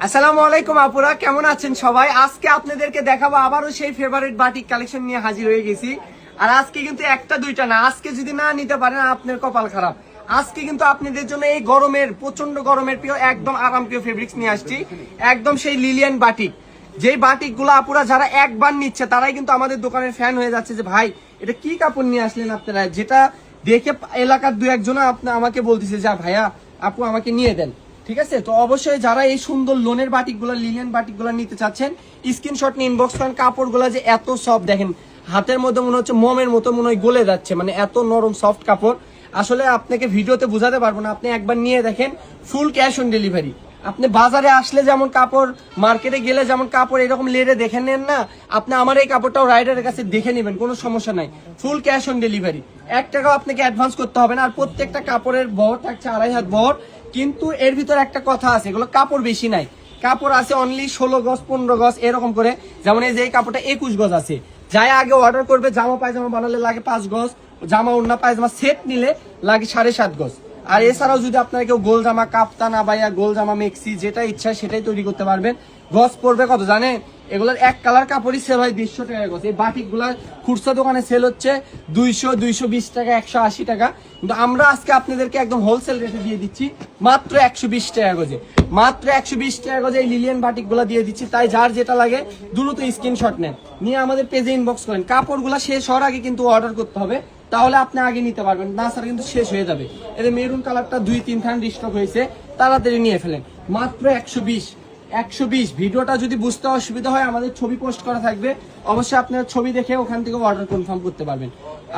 আসসালামু আলাইকুম আপুরা, কেমন আছেন সবাই? আজকে আপনাদেরকে দেখাবো আবারও সেই ফেভারিট বাটিক কালেকশন নিয়ে হাজির হয়ে গেছি। আর আজকে কিন্তু একটা দুইটা না, আজকে যদি না নিতে পারেন আপনার কপাল খারাপ। আজকে কিন্তু আপনাদের জন্য এই গরমের, প্রচন্ড গরমের প্রিয় একদম আরাম প্রিয় ফেব্রিক্স নিয়ে আসছি। একদম সেই লিলিয়ান বাটিক, যেই বাটিক গুলো আপুরা যারা একবার নিচ্ছে তারাই কিন্তু আমাদের দোকানের ফ্যান হয়ে যাচ্ছে যে ভাই এটা কি কাপড় নিয়ে আসলেন আপনারা, যেটা দেখে এলাকার দু একজনা আমাকে বলতেছে যে ভাইয়া আপু আমাকে নিয়ে দেন। ঠিক আছে, তো অবশ্যই যারা এই সুন্দর লোনের বাটিকগুলো, লিলিয়ান বাটিকগুলো নিতে চাচ্ছেন স্ক্রিনশট নিয়ে ইনবক্স করেন। কাপড়গুলো যে এত সফট দেখেন, হাতের মধ্যে মনে হচ্ছে মোমের মতো মনে হয় গলে যাচ্ছে, মানে এত নরম সফট কাপড়। আসলে আপনাকে ভিডিওতে বোঝাতে পারবো না, আপনি একবার নিয়ে দেখেন। Full cash on delivery. আপনি বাজারে আসলে যেমন কাপড়, মার্কেটে গেলে যেমন কাপড় এরকম লেরে দেখে নেন না, আপনি আমার এই কাপড়টাও রাইডারের কাছে দেখে নেবেন, কোনো সমস্যা নাই। ফুল ক্যাশ অন ডেলিভারি, 1 টাকাও আপনাকে অ্যাডভান্স করতে হবে না। আর প্রত্যেকটা কাপড়ের বহর থাকছে 2.5 হাত বহর। কিন্তু এর ভিতরে একটা কথা আছে, এগুলো কাপড় বেশি নাই, কাপড় আছে অনলি 16 গজ 15 গজ এরকম করে। যেমন এই যে এই কাপড়টা 21 গজ আছে। যাই আগে অর্ডার করবে, জামা পায়জামা বানালে লাগে 5 গজ, জামা ওড়না পায়জামা সেট নিলে লাগে 7.5 গজ। আর এছাড়াও যদি আপনারা কেউ গোল জামা, কাপ্তান, আবাইয়া, গোল জামা, মেক্সি যেটা ইচ্ছা সেটাই তৈরি করতে পারবেন। গজ পড়বে কত জানেন? এগুলোর এক কালার কাপড়ই সেল হয় 150 টাকা গজ। এই বাটিক গুলা খুচরা দোকানে সেল হচ্ছে 200, 220 টাকা, 180 টাকা। কিন্তু আমরা আজকে আপনাদেরকে একদম হোলসেল রেটে দিয়ে দিচ্ছি মাত্র 120 টাকা গজে। মাত্র 120 টাকা গজে এই লিলিয়ান বাটিক গুলা দিয়ে দিচ্ছি। তাই যার যেটা লাগে দ্রুত স্ক্রিনশট নেন, নিয়ে আমাদের পেজে ইনবক্স করেন। কাপড়গুলা শেষ হওয়ার আগে কিন্তু অর্ডার করতে হবে, তাহলে আপনি আগে নিতে পারবেন, না স্যার কিন্তু শেষ হয়ে যাবে। এদের মেরুন কালারটা 2-3 খান রিস্টক হয়েছে, তাড়াতাড়ি নিয়ে ফেলেন। মাত্র 120। ভিডিওটা যদি বুঝতে অসুবিধা হয় আমাদের ছবি পোস্ট করা থাকবে, অবশ্যই আপনারা ছবি দেখে ওখান থেকে অর্ডার কনফার্ম করতে পারবেন।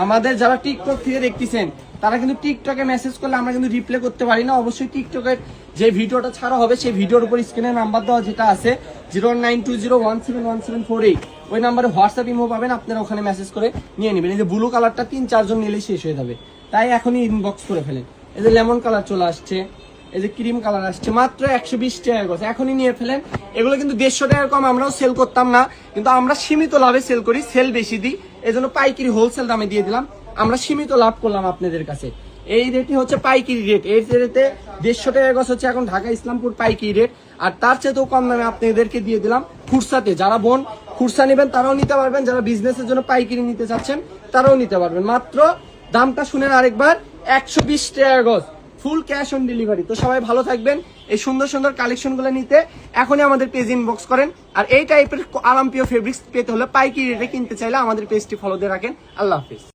আমাদের যারা টিকটক থেকে দেখতেছেন তারা কিন্তু টিকটকে মেসেজ করলে আমরা কিন্তু রিপ্লাই করতে পারি না। অবশ্যই টিকটকের যে ভিডিওটা ছাড়া হবে সেই ভিডিওর উপর স্ক্রিনে নাম্বার দেওয়া যেটা আছে 09201711748, ওই নাম্বারে হোয়াটসঅ্যাপ ইমো পাবেন, আপনারা ওখানে মেসেজ করে নিয়ে নেবেন। এই যে ব্লু কালারটা 3-4 জন নিলেই শেষ হয়ে যাবে, তাই এখনই ইনবক্স করে ফেলেন। এই যে লেমন কালার চলে আসছে, এই যে ক্রিম কালার আসছে, মাত্র 120 টাকা গজ, এখনই নিয়ে ফেলেন। এগুলো কিন্তু 150 টাকার কম আমরাও সেল করতাম না, কিন্তু আমরা সীমিত লাভে সেল করি, সেল বেশি দিই, এই জন্য পাইকারি হোলসেল দামে দিয়ে দিলাম। আমরা সীমিত লাভ করলাম আপনাদের কাছে। এই রেটই হচ্ছে পাইকারি রেট। এই রেটে 150 টাকা গজ হচ্ছে এখন ঢাকা ইসলামপুর পাইকারি রেট। আর তার চেয়েও কম দামে আপনাদেরকে দিয়ে দিলাম খুরসাতে। যারা বোন খুরসা নেবেন তারাও নিতে পারবেন, যারা বিজনেসের জন্য পাইকারি নিতে চাচ্ছেন তারাও নিতে পারবেন। মাত্র দামটা শুনেন আরেকবার, 120 টাকা গজ, ফুল ক্যাশ অন ডেলিভারি। তো সবাই ভালো থাকবেন। এই সুন্দর সুন্দর কালেকশন গুলো নিতে এখনই আমাদের পেজ ইনবক্স করেন। আর এই টাইপের আরামপ্রিয় ফেব্রিক্স পেতে হলে পাইকারি রেটে কিনতে চাইলে আমাদের পেজটি ফলো দিয়ে রাখেন। আল্লাহ হাফিজ।